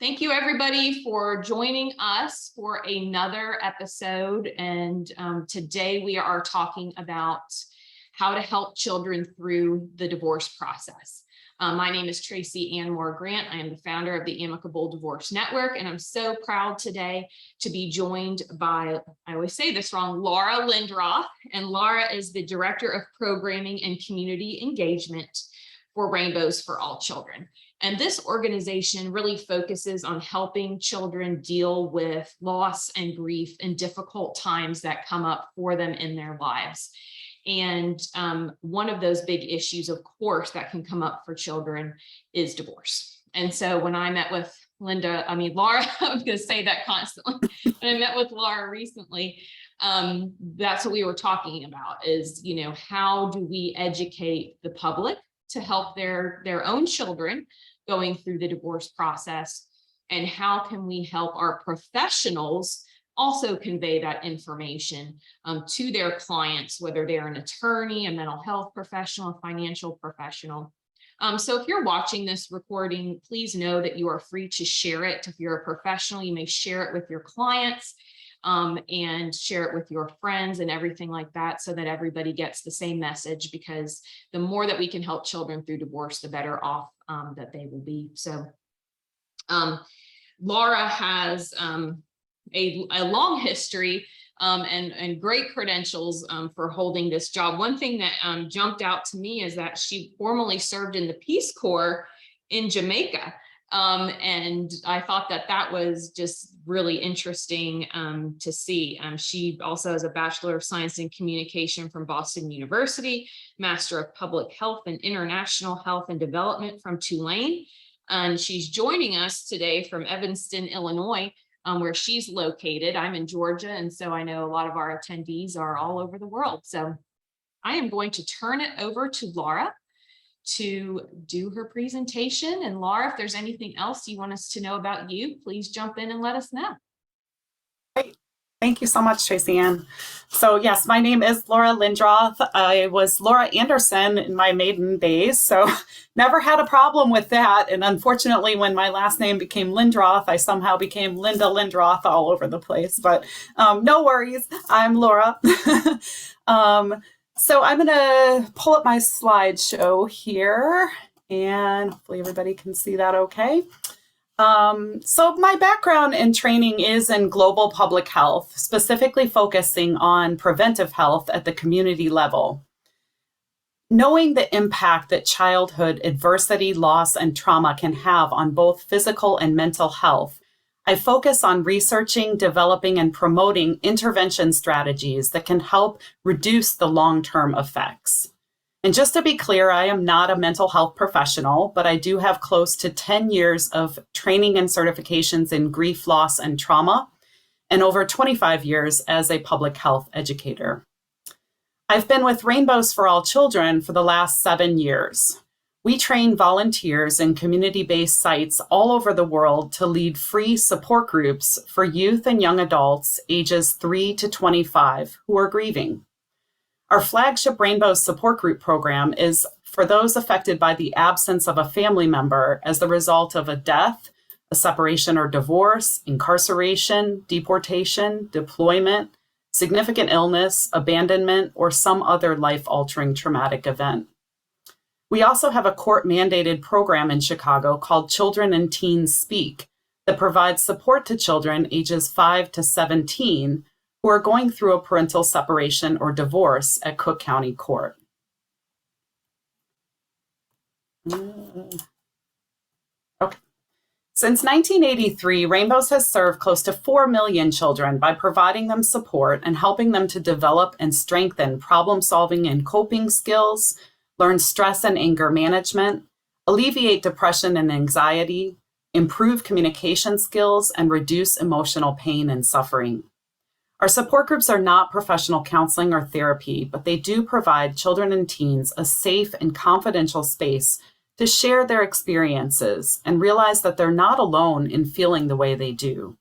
Thank you, everybody, for joining us for another episode. And today we are talking about how to help children through the divorce process. My name is Tracy Ann Moore Grant. I am the founder of the Amicable Divorce Network, and I'm so proud today to be joined by, I always say this wrong, Laura Lindroth. And Laura is the Director of Programming and Community Engagement for Rainbows for All Children. And this organization really focuses on helping children deal with loss and grief and difficult times that come up for them in their lives. And one of those big issues, of course, that can come up for children is divorce. And so when I met with Laura, I was going to say that constantly. When I met with Laura recently, that's what we were talking about is, how do we educate the public to help their own children going through the divorce process, and how can we help our professionals also convey that information to their clients, whether they're an attorney, a mental health professional, a financial professional. So if you're watching this recording, please know that you are free to share it. If you're a professional, you may share it with your clients and share it with your friends and everything like that, so that everybody gets the same message, because the more that we can help children through divorce, the better off that they will be. So Laura has a long history and great credentials for holding this job. One thing that jumped out to me is that she formerly served in the Peace Corps in Jamaica. And I thought that was just really interesting to see. She also has a Bachelor of Science in Communication from Boston University, Master of Public Health and International Health and Development from Tulane. And she's joining us today from Evanston, Illinois, where she's located. I'm in Georgia, and so I know a lot of our attendees are all over the world. So I am going to turn it over to Laura to do her presentation. And Laura, if there's anything else you want us to know about you, please jump in and let us know. Great. Thank you so much, Tracy Ann. So yes, my name is Laura Lindroth. I was Laura Anderson in my maiden days, so never had a problem with that. And unfortunately, when my last name became Lindroth, I somehow became Linda Lindroth all over the place. But no worries, I'm Laura. So I'm going to pull up my slideshow here, and hopefully everybody can see that okay. So my background and training is in global public health, specifically focusing on preventive health at the community level. Knowing the impact that childhood adversity, loss, and trauma can have on both physical and mental health, I focus on researching, developing, and promoting intervention strategies that can help reduce the long-term effects. And just to be clear, I am not a mental health professional, but I do have close to 10 years of training and certifications in grief, loss, and trauma, and over 25 years as a public health educator. I've been with Rainbows for All Children for the last 7 years. We train volunteers in community-based sites all over the world to lead free support groups for youth and young adults ages 3 to 25 who are grieving. Our flagship Rainbows support group program is for those affected by the absence of a family member as the result of a death, a separation or divorce, incarceration, deportation, deployment, significant illness, abandonment, or some other life-altering traumatic event. We also have a court-mandated program in Chicago called Children and Teens Speak that provides support to children ages 5 to 17 who are going through a parental separation or divorce at Cook County Court. Okay. Since 1983, Rainbows has served close to 4 million children by providing them support and helping them to develop and strengthen problem-solving and coping skills, learn stress and anger management, alleviate depression and anxiety, improve communication skills, and reduce emotional pain and suffering. Our support groups are not professional counseling or therapy, but they do provide children and teens a safe and confidential space to share their experiences and realize that they're not alone in feeling the way they do.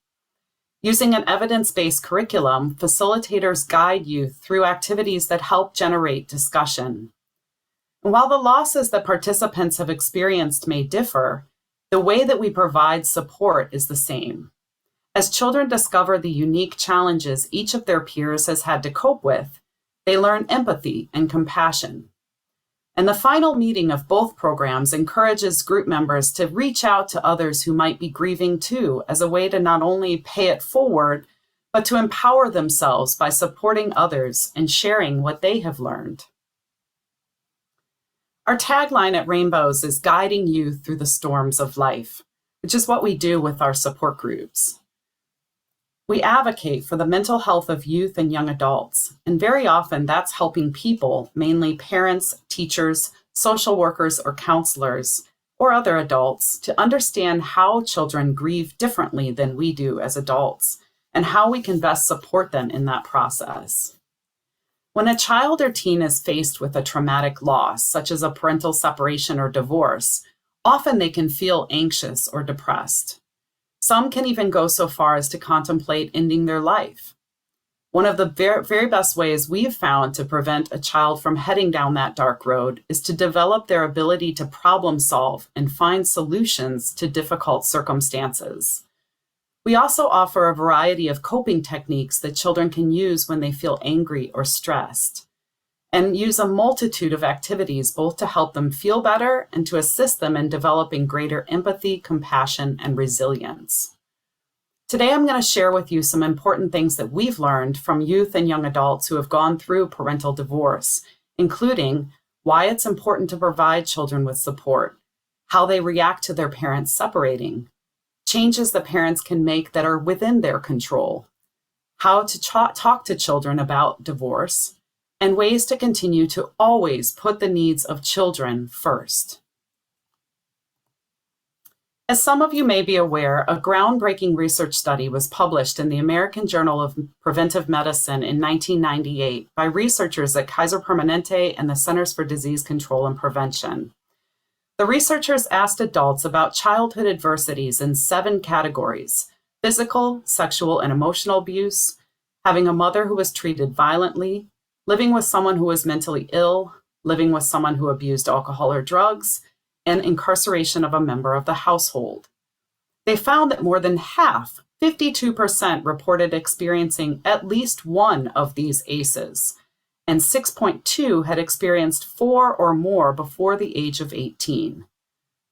Using an evidence-based curriculum, facilitators guide youth through activities that help generate discussion. And while the losses that participants have experienced may differ, The way that we provide support is the same. As children discover the unique challenges each of their peers has had to cope with, they learn empathy and compassion. And the final meeting of both programs encourages group members to reach out to others who might be grieving too, as a way to not only pay it forward, but to empower themselves by supporting others and sharing what they have learned. Our tagline at Rainbows is guiding youth through the storms of life, which is what we do with our support groups. We advocate for the mental health of youth and young adults, and very often that's helping people, mainly parents, teachers, social workers, or counselors, or other adults, to understand how children grieve differently than we do as adults, and how we can best support them in that process. When a child or teen is faced with a traumatic loss, such as a parental separation or divorce, often they can feel anxious or depressed. Some can even go so far as to contemplate ending their life. One of the very best ways we've found to prevent a child from heading down that dark road is to develop their ability to problem solve and find solutions to difficult circumstances. We also offer a variety of coping techniques that children can use when they feel angry or stressed, and use a multitude of activities both to help them feel better and to assist them in developing greater empathy, compassion, and resilience. Today, I'm going to share with you some important things that we've learned from youth and young adults who have gone through parental divorce, including why it's important to provide children with support, how they react to their parents separating, changes the parents can make that are within their control, how to talk to children about divorce, and ways to continue to always put the needs of children first. As some of you may be aware, a groundbreaking research study was published in the American Journal of Preventive Medicine in 1998 by researchers at Kaiser Permanente and the Centers for Disease Control and Prevention. The researchers asked adults about childhood adversities in 7 categories: physical, sexual, and emotional abuse, having a mother who was treated violently, living with someone who was mentally ill, living with someone who abused alcohol or drugs, and incarceration of a member of the household. They found that more than half, 52%, reported experiencing at least one of these ACEs, and 6.2 had experienced 4 or more before the age of 18.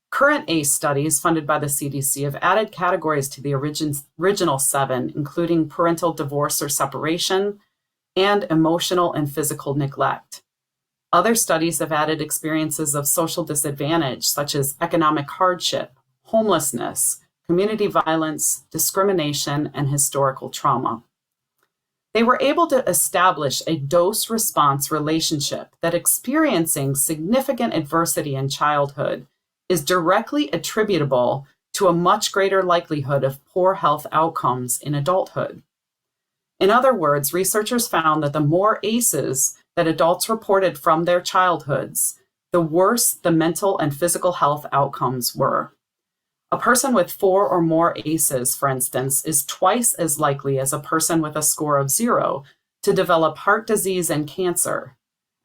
Current ACE studies funded by the CDC have added categories to the original 7, including parental divorce or separation, and emotional and physical neglect. Other studies have added experiences of social disadvantage, such as economic hardship, homelessness, community violence, discrimination, and historical trauma. They were able to establish a dose-response relationship that experiencing significant adversity in childhood is directly attributable to a much greater likelihood of poor health outcomes in adulthood. In other words, researchers found that the more ACEs that adults reported from their childhoods, the worse the mental and physical health outcomes were. A person with 4 or more ACEs, for instance, is twice as likely as a person with a score of 0 to develop heart disease and cancer,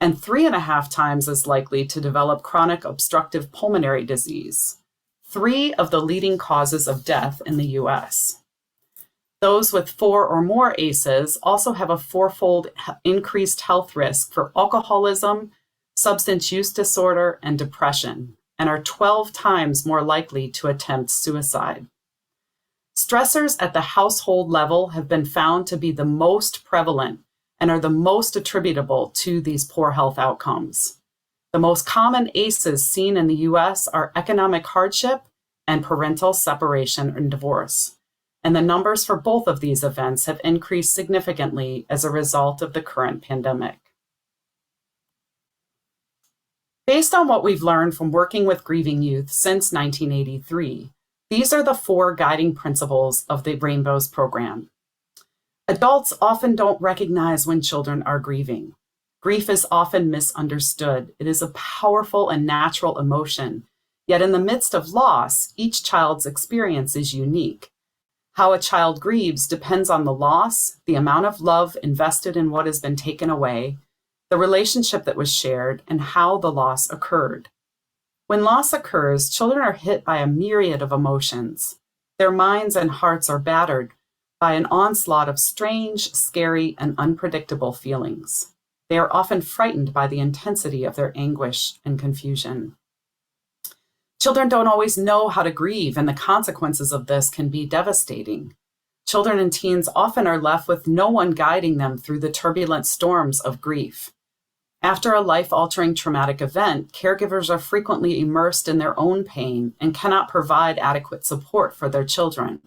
and 3.5 times as likely to develop chronic obstructive pulmonary disease, 3 of the leading causes of death in the US. Those with 4 or more ACEs also have a 4-fold increased health risk for alcoholism, substance use disorder, and depression, and are 12 times more likely to attempt suicide. Stressors at the household level have been found to be the most prevalent and are the most attributable to these poor health outcomes. The most common ACEs seen in the US are economic hardship and parental separation and divorce. And the numbers for both of these events have increased significantly as a result of the current pandemic. Based on what we've learned from working with grieving youth since 1983, these are the 4 guiding principles of the Rainbows program. Adults often don't recognize when children are grieving. Grief is often misunderstood. It is a powerful and natural emotion. Yet in the midst of loss, each child's experience is unique. How a child grieves depends on the loss, the amount of love invested in what has been taken away, the relationship that was shared, and how the loss occurred. When loss occurs, children are hit by a myriad of emotions. Their minds and hearts are battered by an onslaught of strange, scary, and unpredictable feelings. They are often frightened by the intensity of their anguish and confusion. Children don't always know how to grieve, and the consequences of this can be devastating. Children and teens often are left with no one guiding them through the turbulent storms of grief. After a life-altering traumatic event, caregivers are frequently immersed in their own pain and cannot provide adequate support for their children.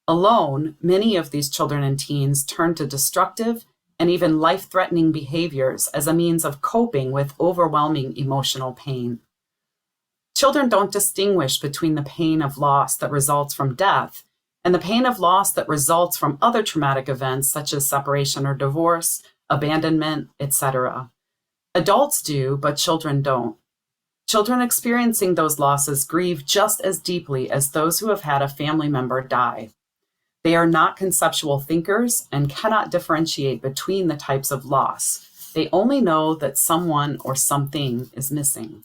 Alone, many of these children and teens turn to destructive and even life-threatening behaviors as a means of coping with overwhelming emotional pain. Children don't distinguish between the pain of loss that results from death and the pain of loss that results from other traumatic events such as separation or divorce, abandonment, etc. Adults do, but children don't. Children experiencing those losses grieve just as deeply as those who have had a family member die. They are not conceptual thinkers and cannot differentiate between the types of loss. They only know that someone or something is missing.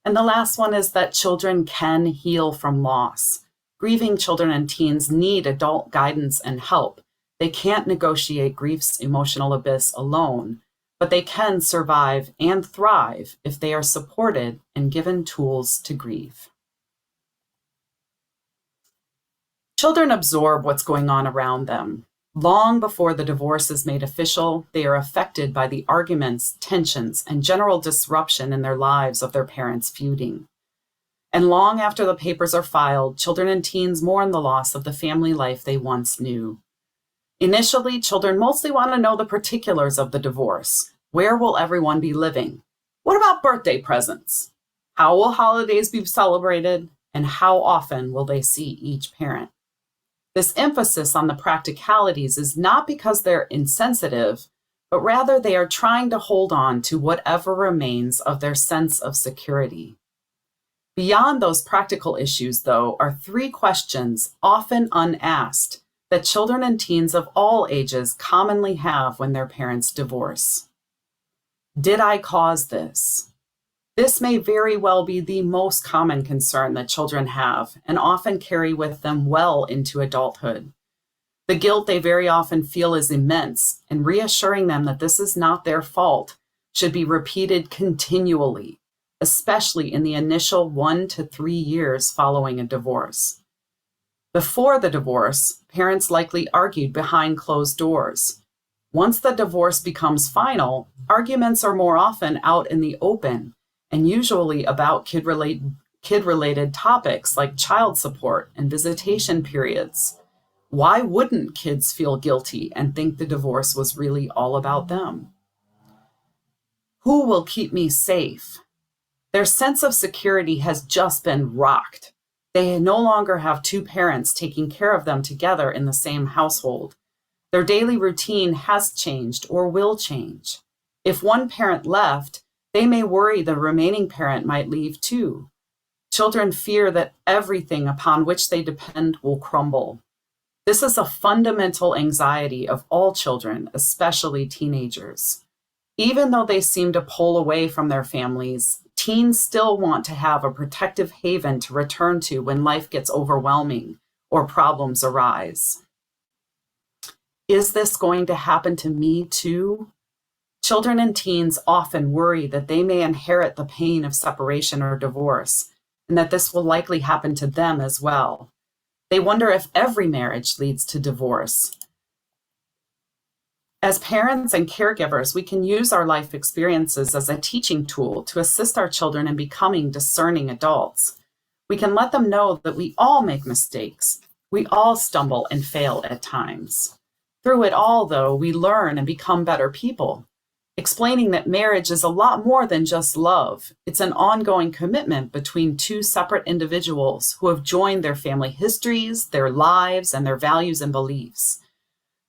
And the last one is that children can heal from loss. Grieving children and teens need adult guidance and help. They can't negotiate grief's emotional abyss alone, but they can survive and thrive if they are supported and given tools to grieve. Children absorb what's going on around them. Long before the divorce is made official, they are affected by the arguments, tensions, and general disruption in their lives of their parents feuding. And long after the papers are filed, children and teens mourn the loss of the family life they once knew. Initially, children mostly want to know the particulars of the divorce. Where will everyone be living? What about birthday presents? How will holidays be celebrated? And how often will they see each parent? This emphasis on the practicalities is not because they're insensitive, but rather they are trying to hold on to whatever remains of their sense of security. Beyond those practical issues, though, are three questions, often unasked, that children and teens of all ages commonly have when their parents divorce. Did I cause this? This may very well be the most common concern that children have and often carry with them well into adulthood. The guilt they very often feel is immense, and reassuring them that this is not their fault should be repeated continually, especially in the initial 1 to 3 years following a divorce. Before the divorce, parents likely argued behind closed doors. Once the divorce becomes final, arguments are more often out in the open, and usually about kid-related topics like child support and visitation periods. Why wouldn't kids feel guilty and think the divorce was really all about them? Who will keep me safe? Their sense of security has just been rocked. They no longer have two parents taking care of them together in the same household. Their daily routine has changed or will change. If one parent left, they may worry the remaining parent might leave too. Children fear that everything upon which they depend will crumble. This is a fundamental anxiety of all children, especially teenagers. Even though they seem to pull away from their families, teens still want to have a protective haven to return to when life gets overwhelming or problems arise. Is this going to happen to me too? Children and teens often worry that they may inherit the pain of separation or divorce, and that this will likely happen to them as well. They wonder if every marriage leads to divorce. As parents and caregivers, we can use our life experiences as a teaching tool to assist our children in becoming discerning adults. We can let them know that we all make mistakes. We all stumble and fail at times. Through it all, though, we learn and become better people. Explaining that marriage is a lot more than just love. It's an ongoing commitment between two separate individuals who have joined their family histories, their lives, and their values and beliefs.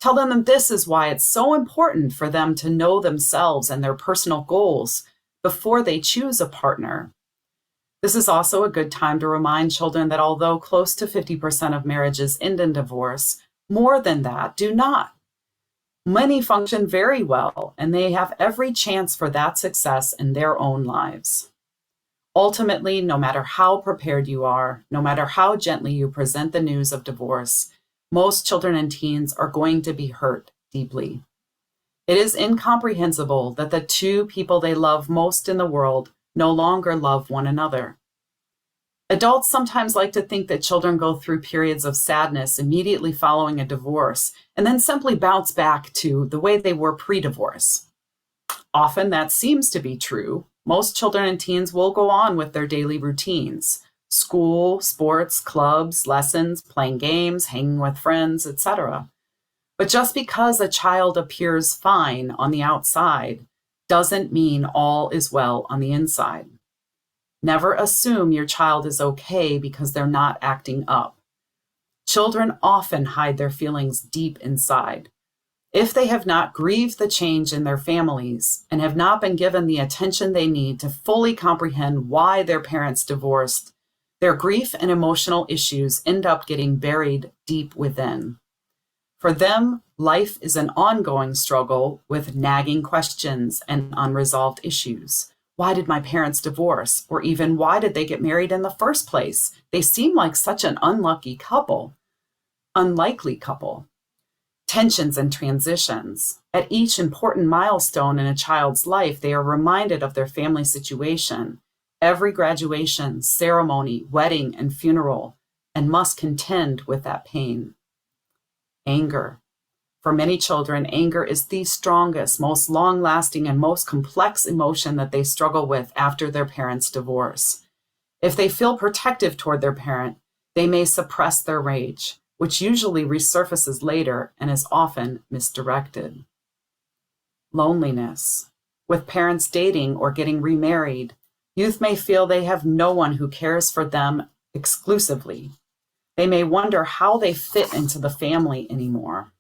Tell them that this is why it's so important for them to know themselves and their personal goals before they choose a partner. This is also a good time to remind children that although close to 50% of marriages end in divorce, more than that do not. Many function very well, and they have every chance for that success in their own lives. Ultimately, no matter how prepared you are, no matter how gently you present the news of divorce, most children and teens are going to be hurt deeply. It is incomprehensible that the two people they love most in the world no longer love one another. Adults sometimes like to think that children go through periods of sadness immediately following a divorce and then simply bounce back to the way they were pre-divorce. Often that seems to be true. Most children and teens will go on with their daily routines: school, sports, clubs, lessons, playing games, hanging with friends, etc. But just because a child appears fine on the outside doesn't mean all is well on the inside. Never assume your child is okay because they're not acting up. Children often hide their feelings deep inside. If they have not grieved the change in their families and have not been given the attention they need to fully comprehend why their parents divorced, their grief and emotional issues end up getting buried deep within. For them, life is an ongoing struggle with nagging questions and unresolved issues. Why did my parents divorce? Or even, why did they get married in the first place? They seem like such an unlikely couple. Tensions and transitions. At each important milestone in a child's life, they are reminded of their family situation, every graduation, ceremony, wedding, and funeral, and must contend with that pain. Anger. For many children, anger is the strongest, most long-lasting, and most complex emotion that they struggle with after their parents' divorce. If they feel protective toward their parent, they may suppress their rage, which usually resurfaces later and is often misdirected. Loneliness. With parents dating or getting remarried, youth may feel they have no one who cares for them exclusively. They may wonder how they fit into the family anymore.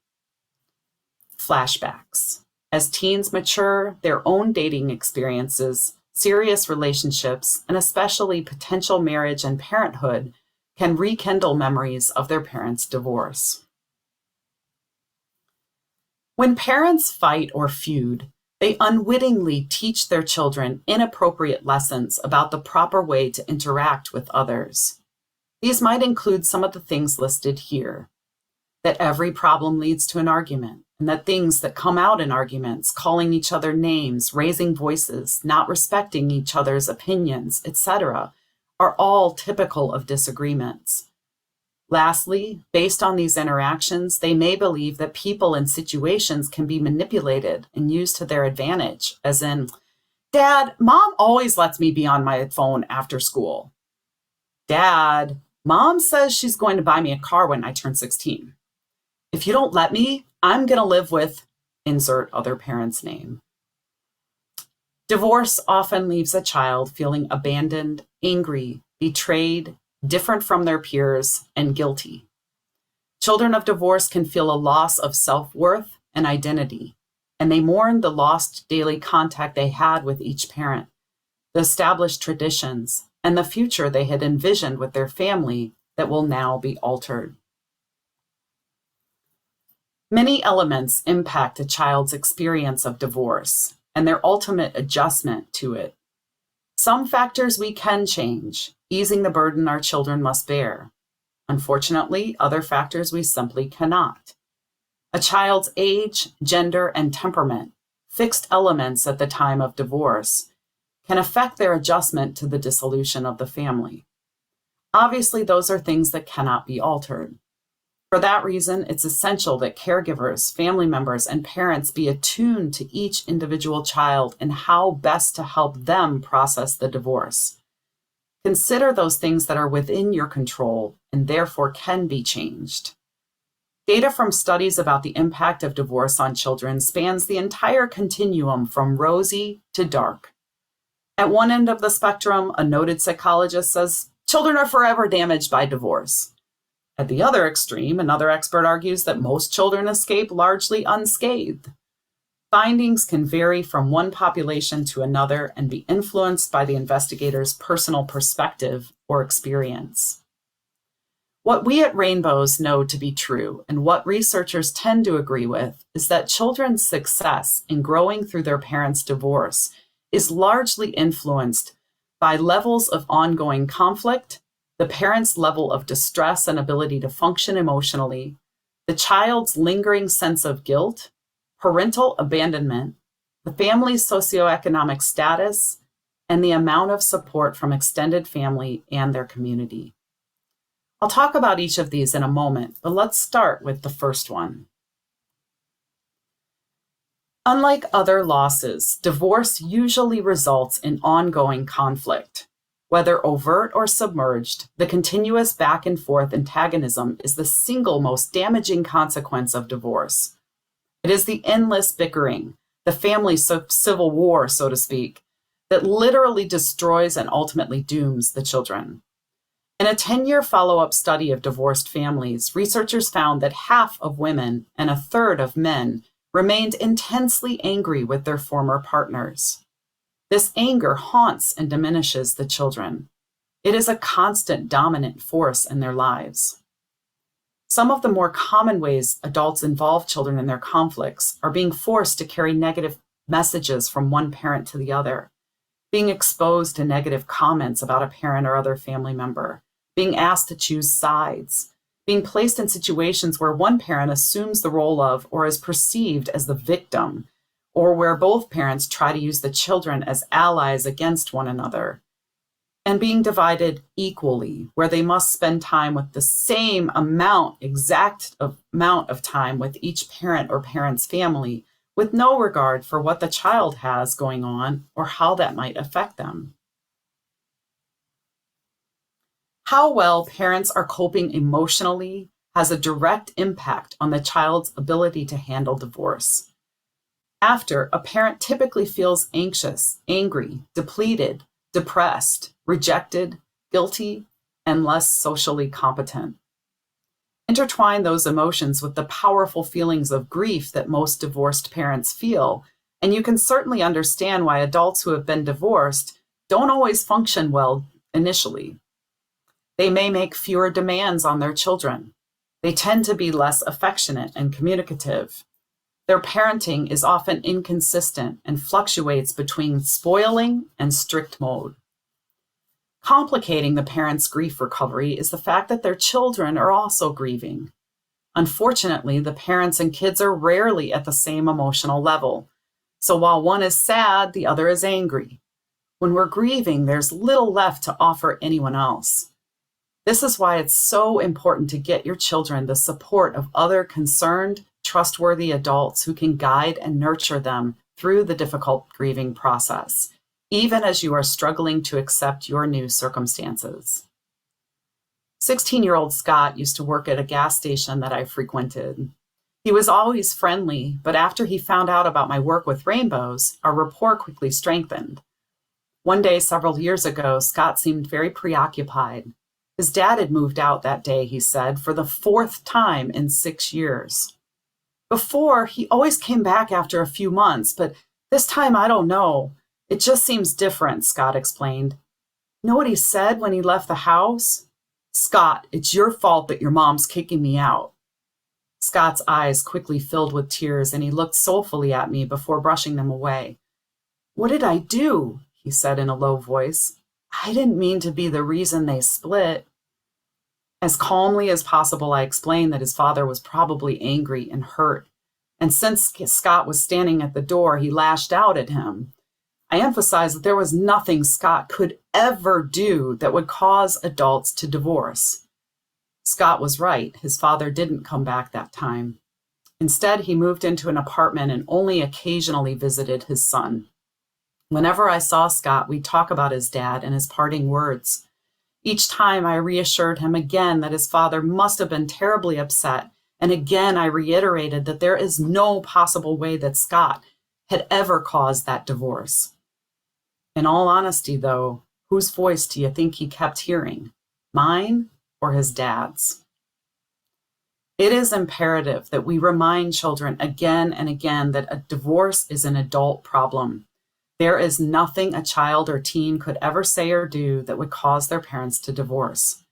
Flashbacks. As teens mature, their own dating experiences, serious relationships, and especially potential marriage and parenthood can rekindle memories of their parents' divorce. When parents fight or feud, they unwittingly teach their children inappropriate lessons about the proper way to interact with others. These might include some of the things listed here: that every problem leads to an argument, and that things that come out in arguments, calling each other names, raising voices, not respecting each other's opinions, etc., are all typical of disagreements. Lastly, based on these interactions, they may believe that people and situations can be manipulated and used to their advantage, as in, "Dad, Mom always lets me be on my phone after school." "Dad, Mom says she's going to buy me a car when I turn 16. If you don't let me, I'm going to live with," insert other parent's name. Divorce often leaves a child feeling abandoned, angry, betrayed, different from their peers, and guilty. Children of divorce can feel a loss of self-worth and identity, and they mourn the lost daily contact they had with each parent, the established traditions, and the future they had envisioned with their family that will now be altered. Many elements impact a child's experience of divorce and their ultimate adjustment to it. Some factors we can change, easing the burden our children must bear. Unfortunately, other factors we simply cannot. A child's age, gender, and temperament, fixed elements at the time of divorce, can affect their adjustment to the dissolution of the family. Obviously, those are things that cannot be altered. For that reason, it's essential that caregivers, family members, and parents be attuned to each individual child and how best to help them process the divorce. Consider those things that are within your control and therefore can be changed. Data from studies about the impact of divorce on children spans the entire continuum from rosy to dark. At one end of the spectrum, a noted psychologist says children are forever damaged by divorce. At the other extreme, another expert argues that most children escape largely unscathed. Findings can vary from one population to another and be influenced by the investigator's personal perspective or experience. What we at Rainbows know to be true, and what researchers tend to agree with, is that children's success in growing through their parents' divorce is largely influenced by levels of ongoing conflict, the parent's level of distress and ability to function emotionally, the child's lingering sense of guilt, parental abandonment, the family's socioeconomic status, and the amount of support from extended family and their community. I'll talk about each of these in a moment, but let's start with the first one. Unlike other losses, divorce usually results in ongoing conflict. Whether overt or submerged, the continuous back and forth antagonism is the single most damaging consequence of divorce. It is the endless bickering, the family civil war, so to speak, that literally destroys and ultimately dooms the children. In a 10-year follow-up study of divorced families, researchers found that half of women and a third of men remained intensely angry with their former partners. This anger haunts and diminishes the children. It is a constant dominant force in their lives. Some of the more common ways adults involve children in their conflicts are being forced to carry negative messages from one parent to the other, being exposed to negative comments about a parent or other family member, being asked to choose sides, being placed in situations where one parent assumes the role of or is perceived as the victim, or where both parents try to use the children as allies against one another, and being divided equally, where they must spend time with the same exact amount of time with each parent or parent's family, with no regard for what the child has going on or how that might affect them. How well parents are coping emotionally has a direct impact on the child's ability to handle divorce. After, a parent typically feels anxious, angry, depleted, depressed, rejected, guilty, and less socially competent. Intertwine those emotions with the powerful feelings of grief that most divorced parents feel, and you can certainly understand why adults who have been divorced don't always function well initially. They may make fewer demands on their children. They tend to be less affectionate and communicative. Their parenting is often inconsistent and fluctuates between spoiling and strict mode. Complicating the parents' grief recovery is the fact that their children are also grieving. Unfortunately, the parents and kids are rarely at the same emotional level. So while one is sad, the other is angry. When we're grieving, there's little left to offer anyone else. This is why it's so important to get your children the support of other concerned, trustworthy adults who can guide and nurture them through the difficult grieving process, even as you are struggling to accept your new circumstances. 16-year-old Scott used to work at a gas station that I frequented. He was always friendly, but after he found out about my work with Rainbows, our rapport quickly strengthened. One day several years ago, Scott seemed very preoccupied. His dad had moved out that day, he said, for the 4th time in 6 years. Before, he always came back after a few months, but this time I don't know. It just seems different, Scott explained. You know what he said when he left the house? Scott, it's your fault that your mom's kicking me out. Scott's eyes quickly filled with tears, and he looked soulfully at me before brushing them away. What did I do? He said in a low voice. I didn't mean to be the reason they split. As calmly as possible, I explained that his father was probably angry and hurt. And since Scott was standing at the door, he lashed out at him. I emphasized that there was nothing Scott could ever do that would cause adults to divorce. Scott was right. His father didn't come back that time. Instead, he moved into an apartment and only occasionally visited his son. Whenever I saw Scott, we'd talk about his dad and his parting words. Each time I reassured him again that his father must have been terribly upset, and again I reiterated that there is no possible way that Scott had ever caused that divorce. In all honesty, though, whose voice do you think he kept hearing? Mine or his dad's? It is imperative that we remind children again and again that a divorce is an adult problem. There is nothing a child or teen could ever say or do that would cause their parents to divorce.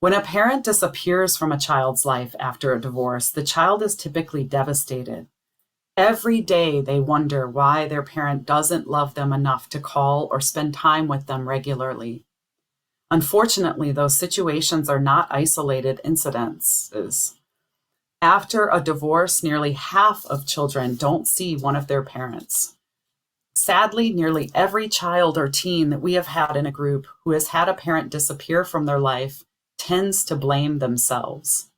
When a parent disappears from a child's life after a divorce, the child is typically devastated. Every day they wonder why their parent doesn't love them enough to call or spend time with them regularly. Unfortunately, those situations are not isolated incidences. After a divorce, nearly half of children don't see one of their parents. Sadly, nearly every child or teen that we have had in a group who has had a parent disappear from their life tends to blame themselves.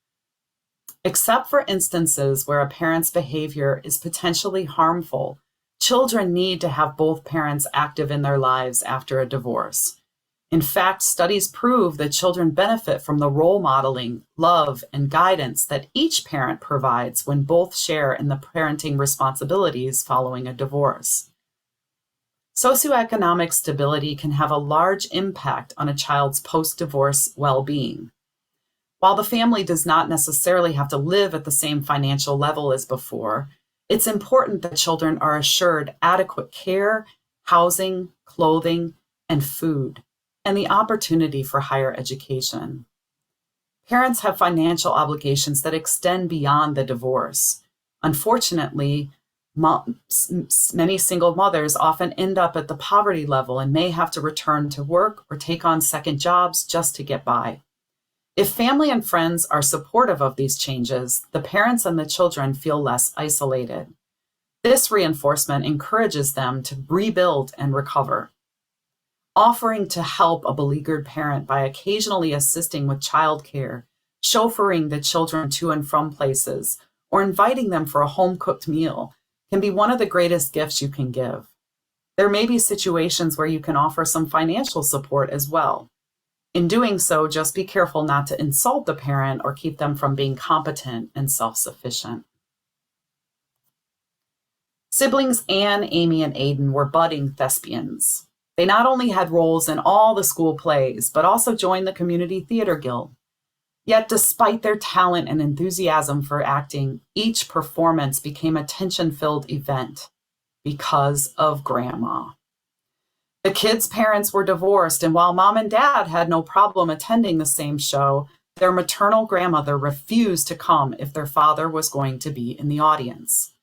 Except for instances where a parent's behavior is potentially harmful, children need to have both parents active in their lives after a divorce. In fact, studies prove that children benefit from the role modeling, love, and guidance that each parent provides when both share in the parenting responsibilities following a divorce. Socioeconomic stability can have a large impact on a child's post-divorce well-being. While the family does not necessarily have to live at the same financial level as before, it's important that children are assured adequate care, housing, clothing, and food, and the opportunity for higher education. Parents have financial obligations that extend beyond the divorce. Unfortunately, many single mothers often end up at the poverty level and may have to return to work or take on second jobs just to get by. If family and friends are supportive of these changes, the parents and the children feel less isolated. This reinforcement encourages them to rebuild and recover. Offering to help a beleaguered parent by occasionally assisting with childcare, chauffeuring the children to and from places, or inviting them for a home-cooked meal can be one of the greatest gifts you can give. There may be situations where you can offer some financial support as well. In doing so, just be careful not to insult the parent or keep them from being competent and self-sufficient. Siblings Anne, Amy, and Aidan were budding thespians. They not only had roles in all the school plays, but also joined the Community Theater Guild. Yet despite their talent and enthusiasm for acting, each performance became a tension-filled event because of Grandma. The kids' parents were divorced, and while Mom and Dad had no problem attending the same show, their maternal grandmother refused to come if their father was going to be in the audience.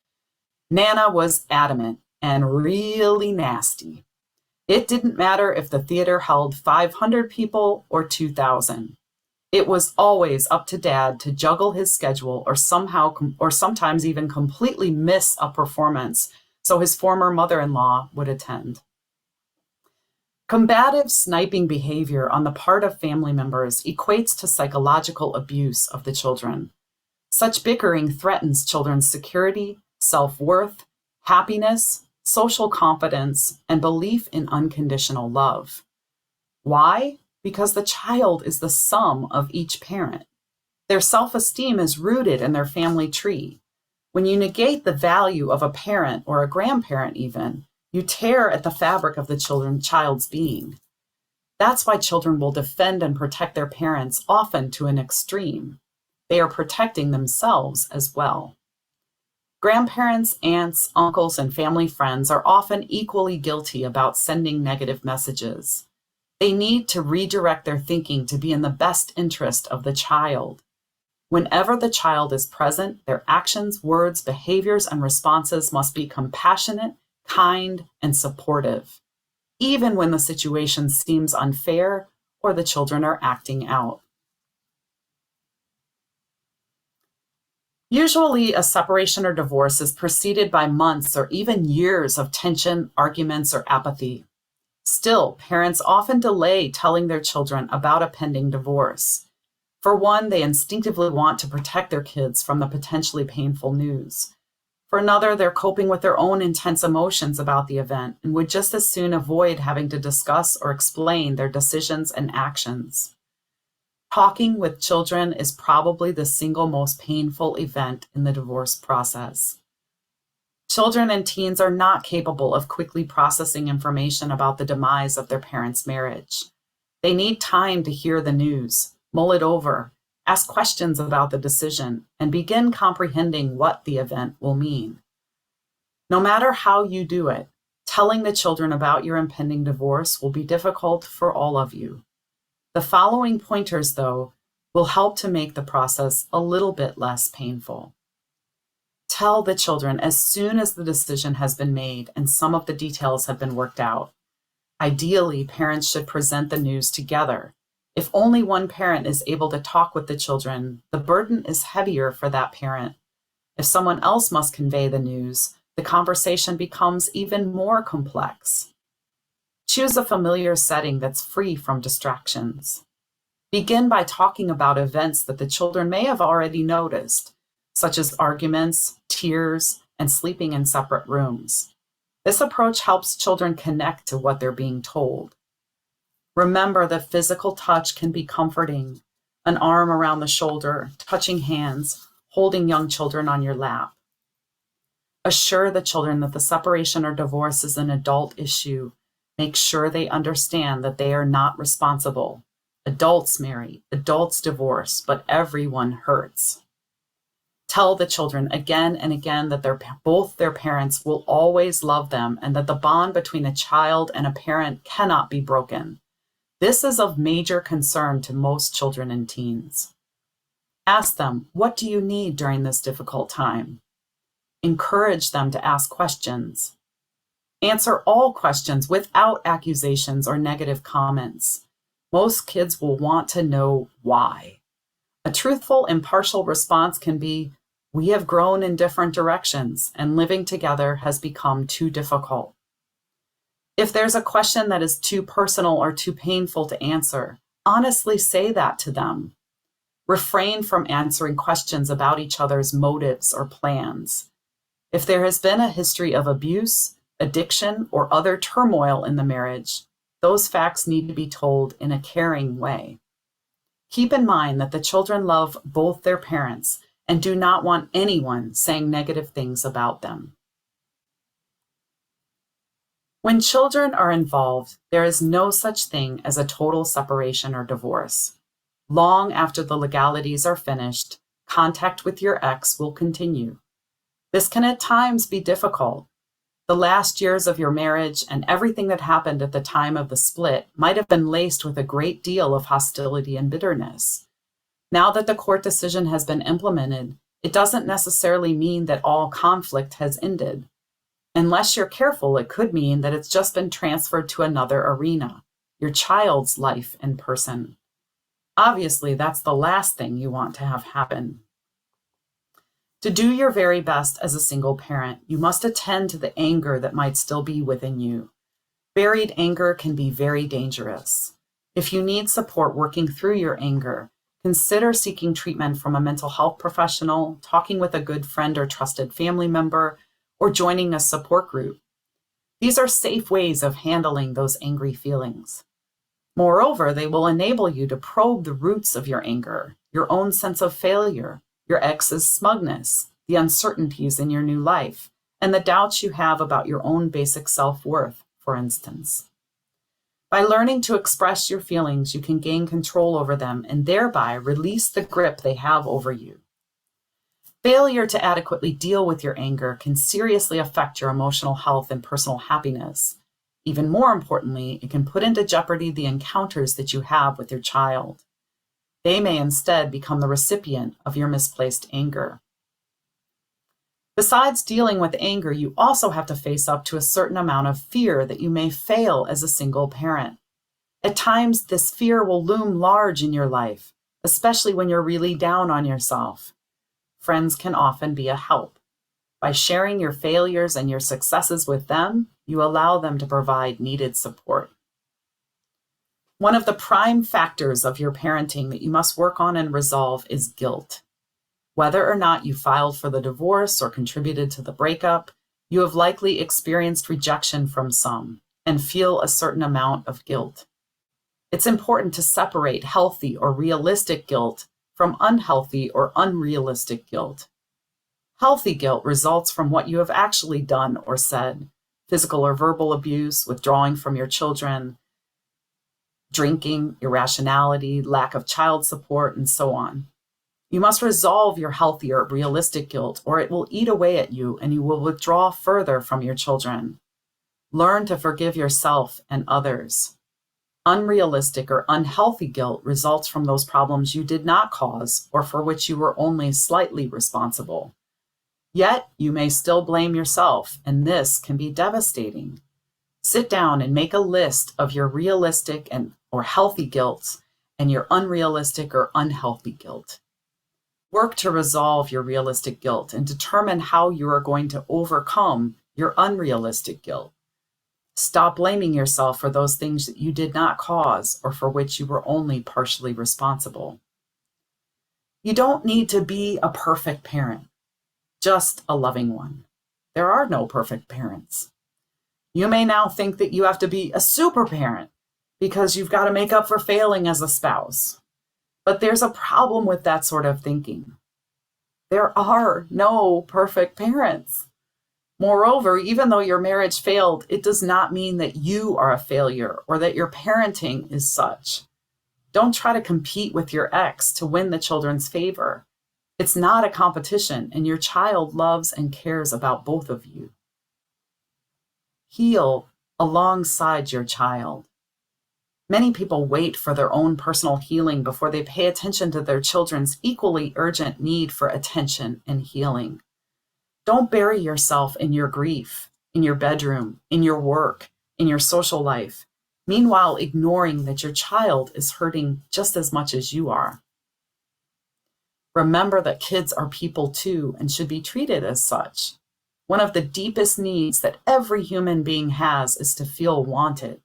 Nana was adamant and really nasty. It didn't matter if the theater held 500 people or 2,000. It was always up to Dad to juggle his schedule or sometimes even completely miss a performance so his former mother-in-law would attend. Combative sniping behavior on the part of family members equates to psychological abuse of the children. Such bickering threatens children's security, self-worth, happiness, social confidence, and belief in unconditional love. Why? Because the child is the sum of each parent. Their self-esteem is rooted in their family tree. When you negate the value of a parent or a grandparent even, you tear at the fabric of the child's being. That's why children will defend and protect their parents, often to an extreme. They are protecting themselves as well. Grandparents, aunts, uncles, and family friends are often equally guilty about sending negative messages. They need to redirect their thinking to be in the best interest of the child. Whenever the child is present, their actions, words, behaviors, and responses must be compassionate, kind, and supportive, even when the situation seems unfair or the children are acting out. Usually, a separation or divorce is preceded by months or even years of tension, arguments, or apathy. Still, parents often delay telling their children about a pending divorce. For one, they instinctively want to protect their kids from the potentially painful news. For another, they're coping with their own intense emotions about the event and would just as soon avoid having to discuss or explain their decisions and actions. Talking with children is probably the single most painful event in the divorce process. Children and teens are not capable of quickly processing information about the demise of their parents' marriage. They need time to hear the news, mull it over, ask questions about the decision, and begin comprehending what the event will mean. No matter how you do it, telling the children about your impending divorce will be difficult for all of you. The following pointers, though, will help to make the process a little bit less painful. Tell the children as soon as the decision has been made and some of the details have been worked out. Ideally, parents should present the news together. If only one parent is able to talk with the children, the burden is heavier for that parent. If someone else must convey the news, the conversation becomes even more complex. Choose a familiar setting that's free from distractions. Begin by talking about events that the children may have already noticed, such as arguments, tears, and sleeping in separate rooms. This approach helps children connect to what they're being told. Remember that physical touch can be comforting. An arm around the shoulder, touching hands, holding young children on your lap. Assure the children that the separation or divorce is an adult issue. Make sure they understand that they are not responsible. Adults marry, adults divorce, but everyone hurts. Tell the children again and again that both their parents will always love them and that the bond between a child and a parent cannot be broken. This is of major concern to most children and teens. Ask them, what do you need during this difficult time? Encourage them to ask questions. Answer all questions without accusations or negative comments. Most kids will want to know why. A truthful, impartial response can be, we have grown in different directions and living together has become too difficult. If there's a question that is too personal or too painful to answer, honestly say that to them. Refrain from answering questions about each other's motives or plans. If there has been a history of abuse, addiction, or other turmoil in the marriage, those facts need to be told in a caring way. Keep in mind that the children love both their parents and do not want anyone saying negative things about them. When children are involved, there is no such thing as a total separation or divorce. Long after the legalities are finished, contact with your ex will continue. This can at times be difficult. The last years of your marriage and everything that happened at the time of the split might have been laced with a great deal of hostility and bitterness. Now that the court decision has been implemented, it doesn't necessarily mean that all conflict has ended. Unless you're careful, it could mean that it's just been transferred to another arena, your child's life and person. Obviously, that's the last thing you want to have happen. To do your very best as a single parent, you must attend to the anger that might still be within you. Buried anger can be very dangerous. If you need support working through your anger, consider seeking treatment from a mental health professional, talking with a good friend or trusted family member, or joining a support group. These are safe ways of handling those angry feelings. Moreover, they will enable you to probe the roots of your anger, your own sense of failure, your ex's smugness, the uncertainties in your new life, and the doubts you have about your own basic self-worth, for instance. By learning to express your feelings, you can gain control over them and thereby release the grip they have over you. Failure to adequately deal with your anger can seriously affect your emotional health and personal happiness. Even more importantly, it can put into jeopardy the encounters that you have with your child. They may instead become the recipient of your misplaced anger. Besides dealing with anger, you also have to face up to a certain amount of fear that you may fail as a single parent. At times, this fear will loom large in your life, especially when you're really down on yourself. Friends can often be a help. By sharing your failures and your successes with them, you allow them to provide needed support. One of the prime factors of your parenting that you must work on and resolve is guilt. Whether or not you filed for the divorce or contributed to the breakup, you have likely experienced rejection from some and feel a certain amount of guilt. It's important to separate healthy or realistic guilt from unhealthy or unrealistic guilt. Healthy guilt results from what you have actually done or said, physical or verbal abuse, withdrawing from your children, drinking, irrationality, lack of child support, and so on. You must resolve your healthy or realistic guilt, or it will eat away at you and you will withdraw further from your children. Learn to forgive yourself and others. Unrealistic or unhealthy guilt results from those problems you did not cause or for which you were only slightly responsible. Yet you may still blame yourself, and this can be devastating. Sit down and make a list of your realistic and or healthy guilt and your unrealistic or unhealthy guilt. Work to resolve your realistic guilt and determine how you are going to overcome your unrealistic guilt. Stop blaming yourself for those things that you did not cause or for which you were only partially responsible. You don't need to be a perfect parent, just a loving one. There are no perfect parents. You may now think that you have to be a super parent because you've got to make up for failing as a spouse. But there's a problem with that sort of thinking. There are no perfect parents. Moreover, even though your marriage failed, it does not mean that you are a failure or that your parenting is such. Don't try to compete with your ex to win the children's favor. It's not a competition, and your child loves and cares about both of you. Heal alongside your child. Many people wait for their own personal healing before they pay attention to their children's equally urgent need for attention and healing. Don't bury yourself in your grief, in your bedroom, in your work, in your social life, meanwhile ignoring that your child is hurting just as much as you are. Remember that kids are people too and should be treated as such. One of the deepest needs that every human being has is to feel wanted.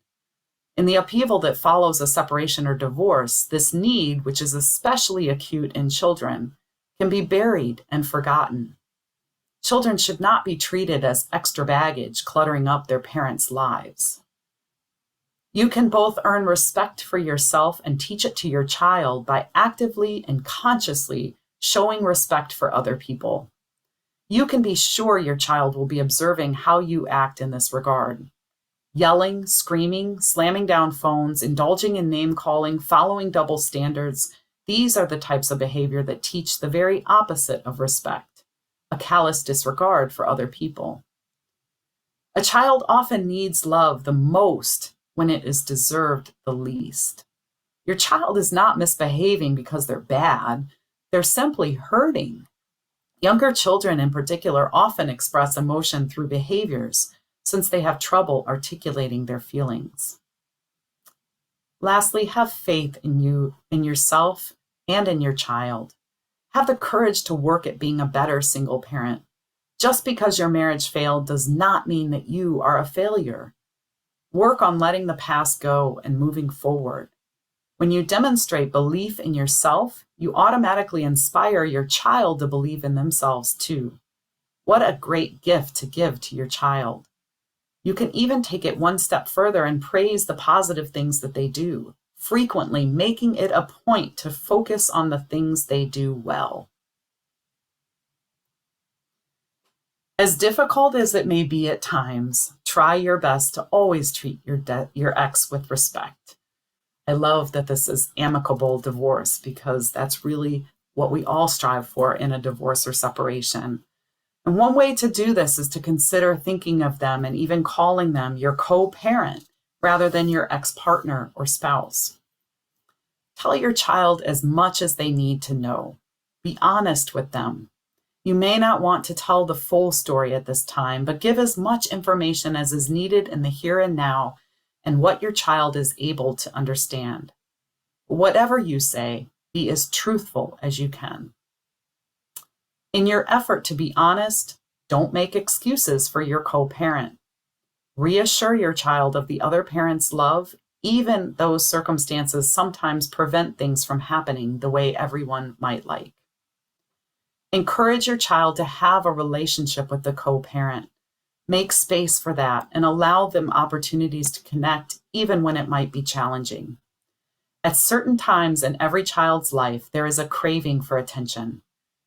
In the upheaval that follows a separation or divorce, this need, which is especially acute in children, can be buried and forgotten. Children should not be treated as extra baggage cluttering up their parents' lives. You can both earn respect for yourself and teach it to your child by actively and consciously showing respect for other people. You can be sure your child will be observing how you act in this regard. Yelling, screaming, slamming down phones, indulging in name-calling, following double standards, these are the types of behavior that teach the very opposite of respect, a callous disregard for other people. A child often needs love the most when it is deserved the least. Your child is not misbehaving because they're bad. They're simply hurting. Younger children in particular often express emotion through behaviors since they have trouble articulating their feelings. Lastly, have faith in you, in yourself, and in your child. Have the courage to work at being a better single parent. Just because your marriage failed does not mean that you are a failure. Work on letting the past go and moving forward. When you demonstrate belief in yourself, you automatically inspire your child to believe in themselves too. What a great gift to give to your child. You can even take it one step further and praise the positive things that they do, frequently making it a point to focus on the things they do well. As difficult as it may be at times, try your best to always treat your ex with respect. I love that this is amicable divorce because that's really what we all strive for in a divorce or separation. And one way to do this is to consider thinking of them and even calling them your co-parent rather than your ex-partner or spouse. Tell your child as much as they need to know. Be honest with them. You may not want to tell the full story at this time, but give as much information as is needed in the here and now and what your child is able to understand. Whatever you say, be as truthful as you can. In your effort to be honest, don't make excuses for your co-parent. Reassure your child of the other parent's love, even though circumstances sometimes prevent things from happening the way everyone might like. Encourage your child to have a relationship with the co-parent. Make space for that and allow them opportunities to connect even when it might be challenging. At certain times in every child's life, there is a craving for attention.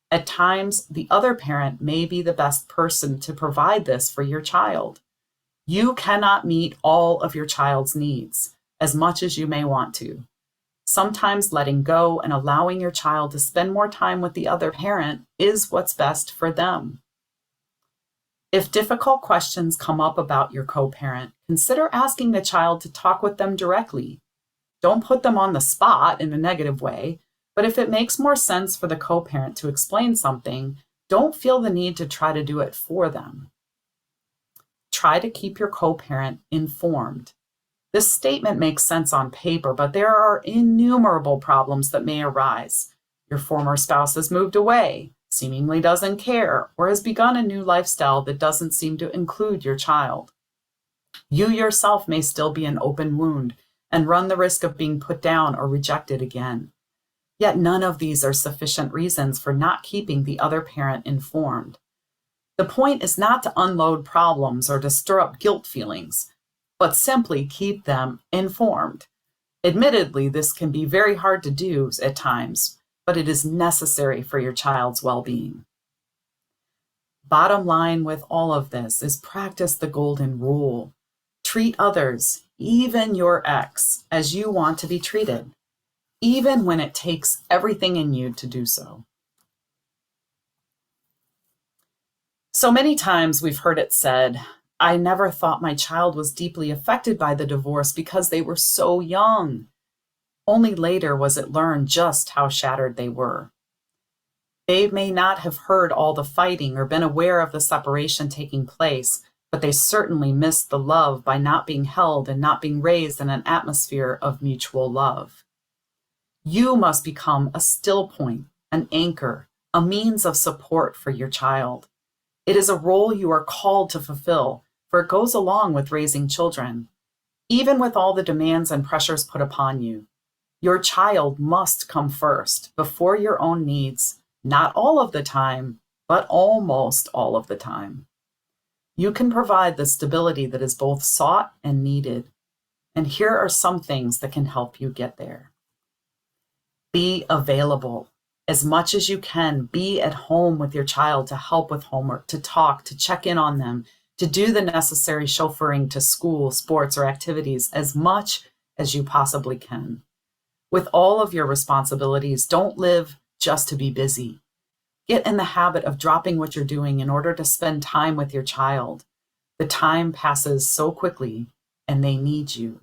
At times, the other parent may be the best person to provide this for your child. You cannot meet all of your child's needs, as much as you may want to. Sometimes letting go and allowing your child to spend more time with the other parent is what's best for them. If difficult questions come up about your co-parent, consider asking the child to talk with them directly. Don't put them on the spot in a negative way, but if it makes more sense for the co-parent to explain something, don't feel the need to try to do it for them. Try to keep your co-parent informed. This statement makes sense on paper, but there are innumerable problems that may arise. Your former spouse has moved away, seemingly doesn't care, or has begun a new lifestyle that doesn't seem to include your child. You yourself may still be an open wound and run the risk of being put down or rejected again. Yet none of these are sufficient reasons for not keeping the other parent informed. The point is not to unload problems or to stir up guilt feelings, but simply keep them informed. Admittedly, this can be very hard to do at times, but it is necessary for your child's well-being. Bottom line with all of this is practice the golden rule. Treat others, even your ex, as you want to be treated, even when it takes everything in you to do so. So many times we've heard it said, I never thought my child was deeply affected by the divorce because they were so young. Only later was it learned just how shattered they were. They may not have heard all the fighting or been aware of the separation taking place, but they certainly missed the love by not being held and not being raised in an atmosphere of mutual love. You must become a still point, an anchor, a means of support for your child. It is a role you are called to fulfill, for it goes along with raising children. Even with all the demands and pressures put upon you, your child must come first, before your own needs, not all of the time, but almost all of the time. You can provide the stability that is both sought and needed. And here are some things that can help you get there. Be available. As much as you can, be at home with your child to help with homework, to talk, to check in on them, to do the necessary chauffeuring to school, sports, or activities as much as you possibly can. With all of your responsibilities, don't live just to be busy. Get in the habit of dropping what you're doing in order to spend time with your child. The time passes so quickly, and they need you.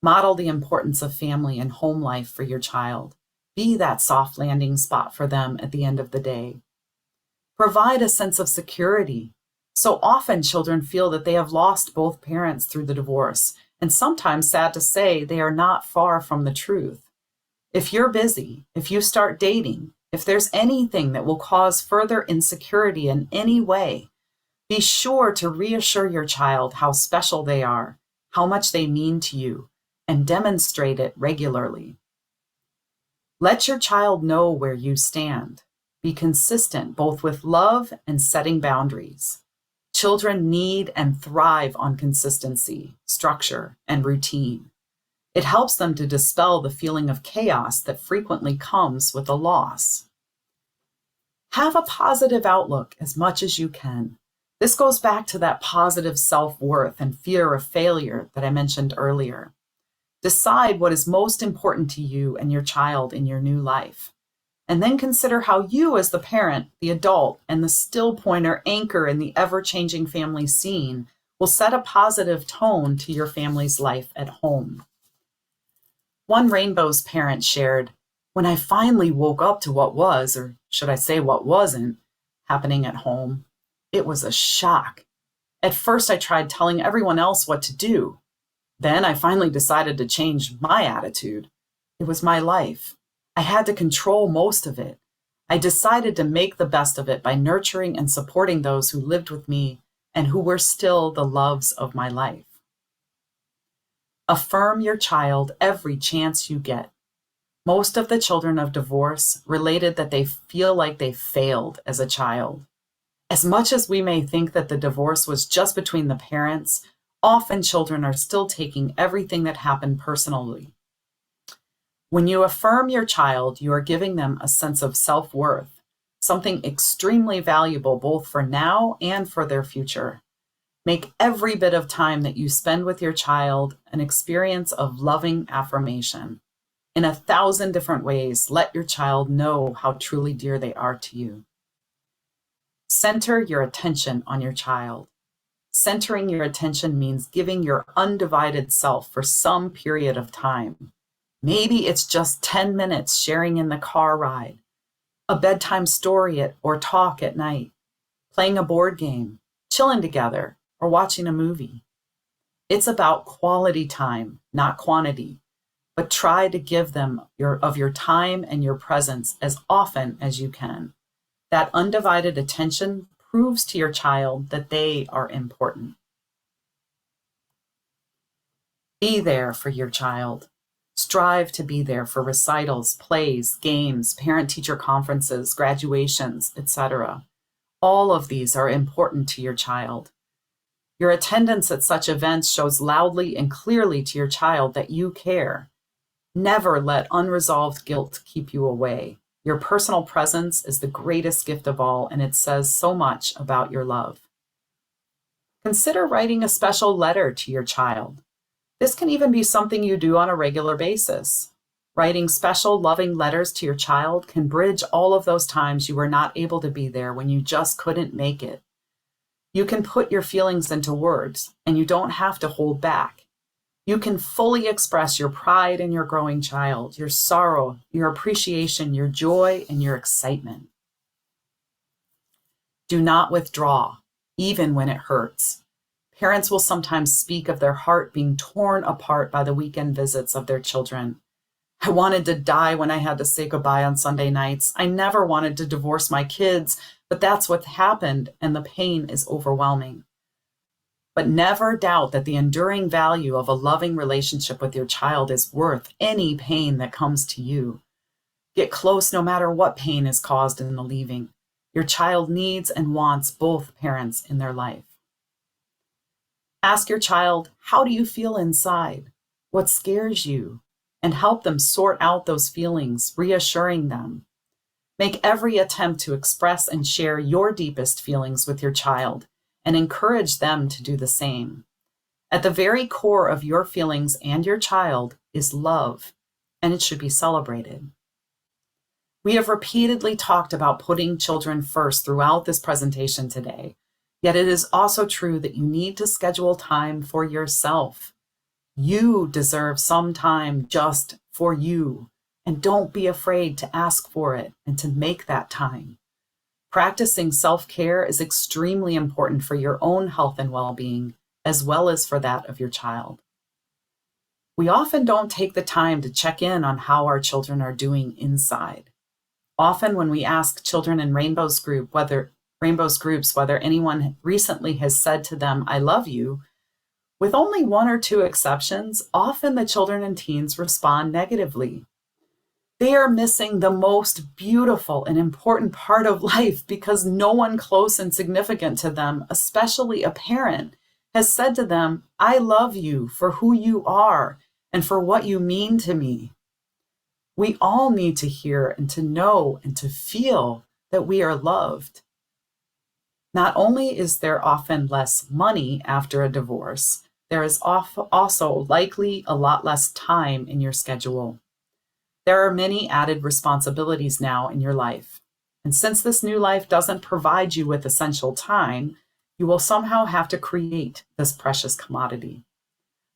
Model the importance of family and home life for your child. Be that soft landing spot for them at the end of the day. Provide a sense of security. So often children feel that they have lost both parents through the divorce, and sometimes, sad to say, they are not far from the truth. If you're busy, if you start dating, if there's anything that will cause further insecurity in any way, be sure to reassure your child how special they are, how much they mean to you, and demonstrate it regularly. Let your child know where you stand. Be consistent both with love and setting boundaries. Children need and thrive on consistency, structure, and routine. It helps them to dispel the feeling of chaos that frequently comes with a loss. Have a positive outlook as much as you can. This goes back to that positive self-worth and fear of failure that I mentioned earlier. Decide what is most important to you and your child in your new life. And then consider how you as the parent, the adult, and the still point or anchor in the ever-changing family scene will set a positive tone to your family's life at home. One Rainbows parent shared, when I finally woke up to what was, or should I say what wasn't, happening at home, it was a shock. At first I tried telling everyone else what to do. Then I finally decided to change my attitude. It was my life. I had to control most of it. I decided to make the best of it by nurturing and supporting those who lived with me and who were still the loves of my life. Affirm your child every chance you get. Most of the children of divorce related that they feel like they failed as a child. As much as we may think that the divorce was just between the parents, often children are still taking everything that happened personally. When you affirm your child, you are giving them a sense of self-worth, something extremely valuable both for now and for their future. Make every bit of time that you spend with your child an experience of loving affirmation. In 1,000 different ways, let your child know how truly dear they are to you. Center your attention on your child. Centering your attention means giving your undivided self for some period of time. Maybe it's just 10 minutes sharing in the car ride. a bedtime story or talk at night, playing a board game, chilling together, or watching a movie. It's about quality time, not quantity, but try to give them your time and your presence as often as you can. That undivided attention proves to your child that they are important. Be there for your child. Strive to be there for recitals, plays, games, parent-teacher conferences, graduations, etc. All of these are important to your child. Your attendance at such events shows loudly and clearly to your child that you care. Never let unresolved guilt keep you away. Your personal presence is the greatest gift of all, and it says so much about your love. Consider writing a special letter to your child. This can even be something you do on a regular basis. Writing special, loving letters to your child can bridge all of those times you were not able to be there when you just couldn't make it. You can put your feelings into words, and you don't have to hold back. You can fully express your pride in your growing child, your sorrow, your appreciation, your joy, and your excitement. Do not withdraw, even when it hurts. Parents will sometimes speak of their heart being torn apart by the weekend visits of their children. I wanted to die when I had to say goodbye on Sunday nights. I never wanted to divorce my kids, but that's what happened, and the pain is overwhelming. But never doubt that the enduring value of a loving relationship with your child is worth any pain that comes to you. Get close no matter what pain is caused in the leaving. Your child needs and wants both parents in their life. Ask your child, how do you feel inside? What scares you? And help them sort out those feelings, reassuring them. Make every attempt to express and share your deepest feelings with your child and encourage them to do the same. At the very core of your feelings and your child is love, and it should be celebrated. We have repeatedly talked about putting children first throughout this presentation today, yet it is also true that you need to schedule time for yourself. You deserve some time just for you, and don't be afraid to ask for it and to make that time. Practicing self-care is extremely important for your own health and well-being, as well as for that of your child. We often don't take the time to check in on how our children are doing inside. Often when we ask children in Rainbows groups whether anyone recently has said to them, "I love you," with only one or two exceptions, often the children and teens respond negatively. They are missing the most beautiful and important part of life because no one close and significant to them, especially a parent, has said to them, "I love you for who you are and for what you mean to me." We all need to hear and to know and to feel that we are loved. Not only is there often less money after a divorce, there is also likely a lot less time in your schedule. There are many added responsibilities now in your life. And since this new life doesn't provide you with essential time, you will somehow have to create this precious commodity.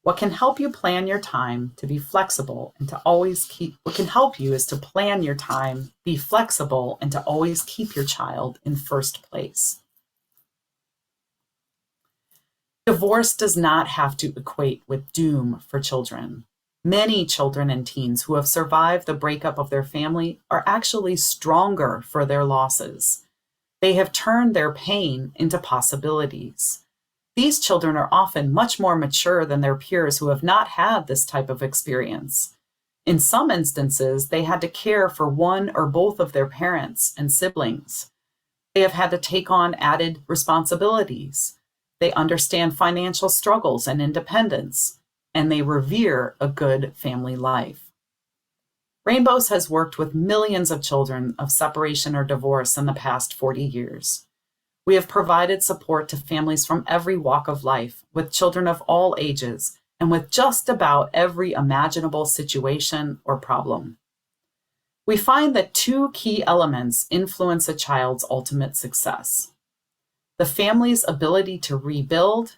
What can help you plan your time to be flexible and to always what can help you is to plan your time, be flexible, and to always keep your child in first place. Divorce does not have to equate with doom for children. Many children and teens who have survived the breakup of their family are actually stronger for their losses. They have turned their pain into possibilities. These children are often much more mature than their peers who have not had this type of experience. In some instances, they had to care for one or both of their parents and siblings. They have had to take on added responsibilities. They understand financial struggles and independence, and they revere a good family life. Rainbows has worked with millions of children of separation or divorce in the past 40 years. We have provided support to families from every walk of life, with children of all ages, and with just about every imaginable situation or problem. We find that two key elements influence a child's ultimate success: the family's ability to rebuild,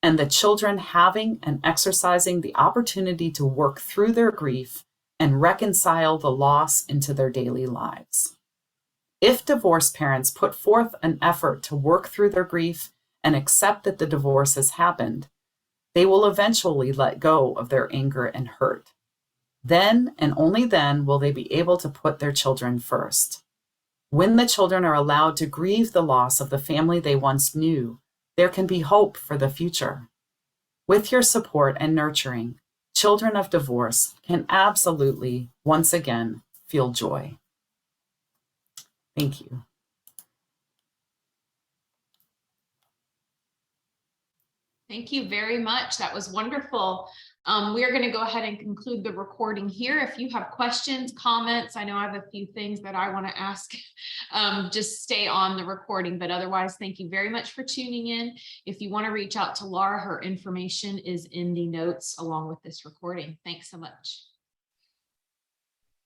and the children having and exercising the opportunity to work through their grief and reconcile the loss into their daily lives. If divorced parents put forth an effort to work through their grief and accept that the divorce has happened, they will eventually let go of their anger and hurt. Then and only then will they be able to put their children first. When the children are allowed to grieve the loss of the family they once knew, there can be hope for the future. With your support and nurturing, children of divorce can absolutely, once again, feel joy. Thank you. Thank you very much. That was wonderful. We are going to go ahead and conclude the recording here. If you have questions, comments, I know I have a few things that I want to ask, just stay on the recording, but otherwise, thank you very much for tuning in. If you want to reach out to Laura, her information is in the notes along with this recording. Thanks so much.